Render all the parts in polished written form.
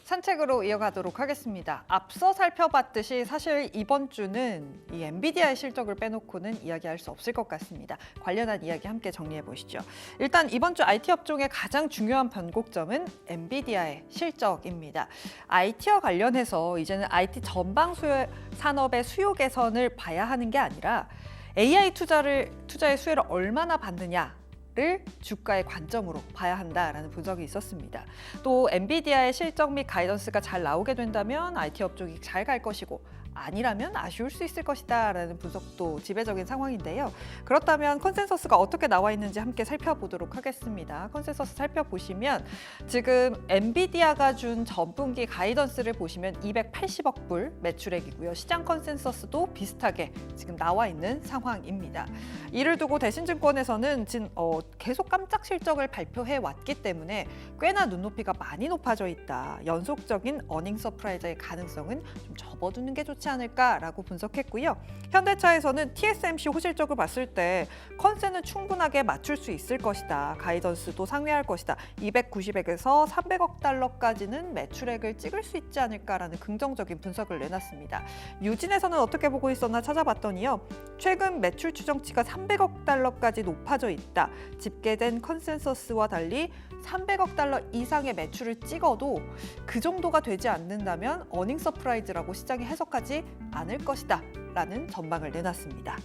산책으로 이어가도록 하겠습니다. 앞서 살펴봤듯이 사실 이번 주는 이 엔비디아의 실적을 빼놓고는 이야기할 수 없을 것 같습니다. 관련한 이야기 함께 정리해 보시죠. 일단 이번 주 IT 업종의 가장 중요한 변곡점은 엔비디아의 실적입니다. IT와 관련해서 이제는 IT 전방 산업의 수요 개선을 봐야 하는 게 아니라 AI 투자의 수혜를 얼마나 받느냐 를 주가의 관점으로 봐야 한다라는 분석이 있었습니다. 또 엔비디아의 실적 및 가이던스가 잘 나오게 된다면 IT 업종이 잘 갈 것이고 아니라면 아쉬울 수 있을 것이다라는 분석도 지배적인 상황인데요. 그렇다면 컨센서스가 어떻게 나와 있는지 함께 살펴보도록 하겠습니다. 컨센서스 살펴보시면 지금 엔비디아가 준 전분기 가이던스를 보시면 280억 불 매출액이고요. 시장 컨센서스도 비슷하게 지금 나와 있는 상황입니다. 이를 두고 대신증권에서는 계속 깜짝 실적을 발표해 왔기 때문에 꽤나 눈높이가 많이 높아져 있다. 연속적인 어닝 서프라이즈의 가능성은 좀 접어두는 게 좋지 않을까라고 분석했고요. 현대차에서는 TSMC 호실적을 봤을 때 컨센은 충분하게 맞출 수 있을 것이다. 가이던스도 상회할 것이다. 290억에서 300억 달러까지는 매출액을 찍을 수 있지 않을까라는 긍정적인 분석을 내놨습니다. 유진에서는 어떻게 보고 있었나 찾아봤더니요. 최근 매출 추정치가 300억 달러까지 높아져 있다. 집계된 컨센서스와 달리 300억 달러 이상의 매출을 찍어도 그 정도가 되지 않는다면 어닝 서프라이즈라고 시장이 해석하지 않을 것이다 라는 전망을 내놨습니다.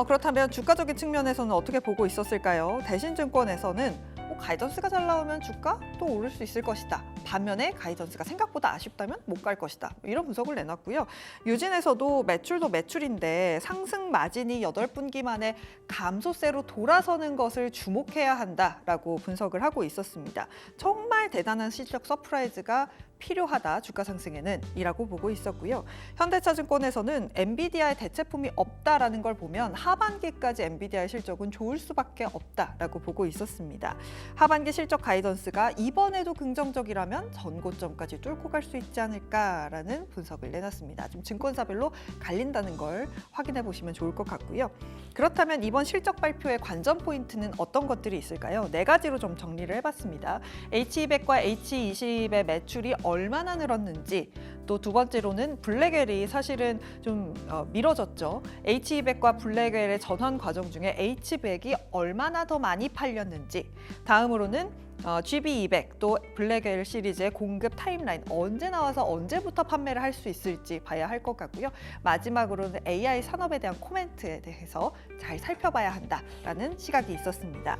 그렇다면 주가적인 측면에서는 어떻게 보고 있었을까요? 대신증권에서는 가이던스가 잘 나오면 주가 또 오를 수 있을 것이다. 반면에 가이던스가 생각보다 아쉽다면 못 갈 것이다. 이런 분석을 내놨고요. 유진에서도 매출도 매출인데 상승 마진이 8분기 만에 감소세로 돌아서는 것을 주목해야 한다라고 분석을 하고 있었습니다. 정말 대단한 실적 서프라이즈가 필요하다. 주가 상승에는 이라고 보고 있었고요. 현대차증권에서는 엔비디아의 대체품이 없다라는 걸 보면 하반기까지 엔비디아의 실적은 좋을 수밖에 없다라고 보고 있었습니다. 하반기 실적 가이던스가 이번에도 긍정적이라면 전고점까지 뚫고 갈 수 있지 않을까라는 분석을 내놨습니다. 좀 증권사별로 갈린다는 걸 확인해 보시면 좋을 것 같고요. 그렇다면 이번 실적 발표의 관전 포인트는 어떤 것들이 있을까요? 4가지로 좀 정리를 해봤습니다. H200과 H20의 매출이 얼마나 늘었는지, 또 두 번째로는 블랙웰이 사실은 좀 미뤄졌죠. H200과 블랙웰의 전환 과정 중에 H100이 얼마나 더 많이 팔렸는지, 다음으로는 GB200 또 블랙웰 시리즈의 공급 타임라인 언제 나와서 언제부터 판매를 할 수 있을지 봐야 할 것 같고요. 마지막으로는 AI 산업에 대한 코멘트에 대해서 잘 살펴봐야 한다라는 시각이 있었습니다.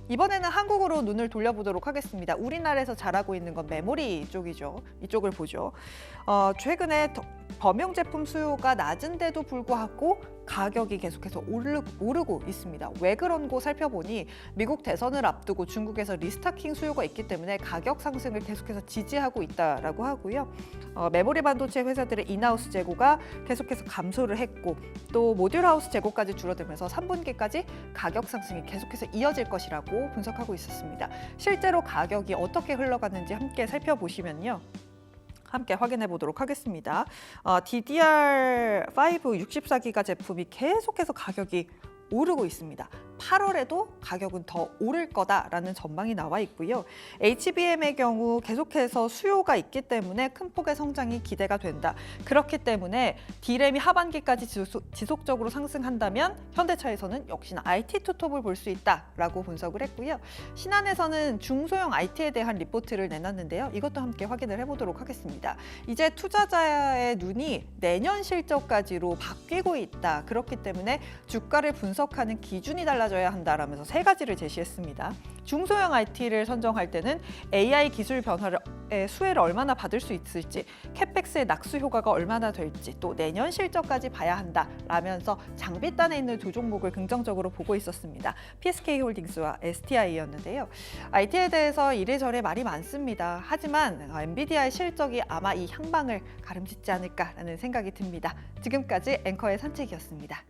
이번에는 한국으로 눈을 돌려보도록 하겠습니다. 우리나라에서 잘하고 있는 건 메모리 쪽이죠. 이쪽을 보죠. 최근에 범용 제품 수요가 낮은데도 불구하고 가격이 계속해서 오르고 있습니다. 왜 그런고 살펴보니 미국 대선을 앞두고 중국에서 리스타킹 수요가 있기 때문에 가격 상승을 계속해서 지지하고 있다라고 하고요. 메모리 반도체 회사들의 인하우스 재고가 계속해서 감소를 했고, 또 모듈 하우스 재고까지 줄어들면서 3분기까지 가격 상승이 계속해서 이어질 것이라고 분석하고 있었습니다. 실제로 가격이 어떻게 흘러갔는지 함께 살펴보시면요. 함께 확인해 보도록 하겠습니다. DDR5 64기가 제품이 계속해서 가격이 오르고 있습니다. 8월에도 가격은 더 오를 거다라는 전망이 나와 있고요. HBM의 경우 계속해서 수요가 있기 때문에 큰 폭의 성장이 기대가 된다. 그렇기 때문에 D램이 하반기까지 지속적으로 상승한다면 현대차에서는 역시나 IT 투톱을 볼 수 있다라고 분석을 했고요. 신한에서는 중소형 IT에 대한 리포트를 내놨는데요. 이것도 함께 확인을 해보도록 하겠습니다. 이제 투자자의 눈이 내년 실적까지로 바뀌고 있다. 그렇기 때문에 주가를 분석하는 기준이 달라져야 한다라면서 3가지를 제시했습니다. 중소형 IT를 선정할 때는 AI 기술 변화의 수혜를 얼마나 받을 수 있을지, 캐펙스의 낙수 효과가 얼마나 될지, 또 내년 실적까지 봐야 한다라면서 장비단에 있는 두 종목을 긍정적으로 보고 있었습니다. PSK홀딩스와 STI였는데요. IT에 대해서 이래저래 말이 많습니다. 하지만 엔비디아의 실적이 아마 이 향방을 가름짓지 않을까라는 생각이 듭니다. 지금까지 앵커의 산책이었습니다.